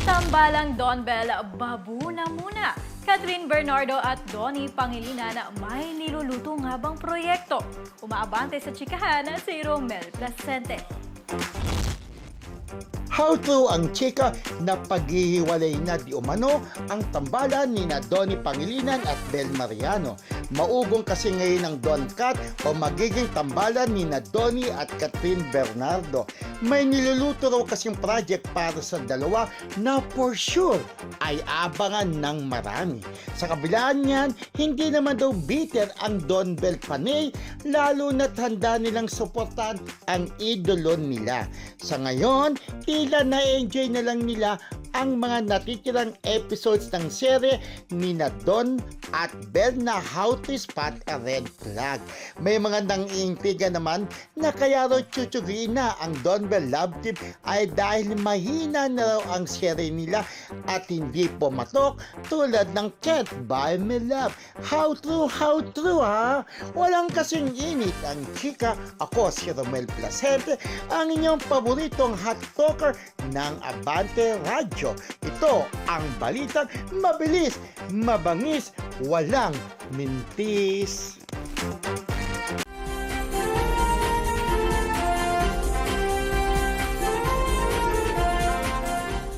Tambalang Don Bell, babu na muna. Catherine Bernardo at Donnie Pangilinan may niluluto nga bang proyekto? Umaabante sa chikahan si Romel Placente. How true ang chika na paghihiwalay na di umano ang tambalan ni na Donnie Pangilinan at Bel Mariano. Maugong kasi ngayon ang Don Cat o magiging tambalan ni na Donnie at Catherine Bernardo. May niluluto raw kasing project para sa dalawa na for sure ay abangan ng marami. Sa kabilaan niyan, hindi naman daw bitter ang Don Bel Panay, lalo na't handa nilang suportahan ang idolo nila. Sa ngayon, tila na-enjoy na lang nila ang mga natitirang episodes ng serye ni na Don at Bel na How to Spot a Red Flag. May mga nang-iintriga naman na kaya raw tsutsugin na ang Don Bel Love Team ay dahil mahina na raw ang serye nila at hindi pumatok tulad ng Can't Buy Me Love. How true ha? Walang kasing init ang chika. Ako si Romel Placente, ang inyong paboritong hot talker ng Abante Radyo. Ito ang balitang mabilis, mabangis, walang mintis.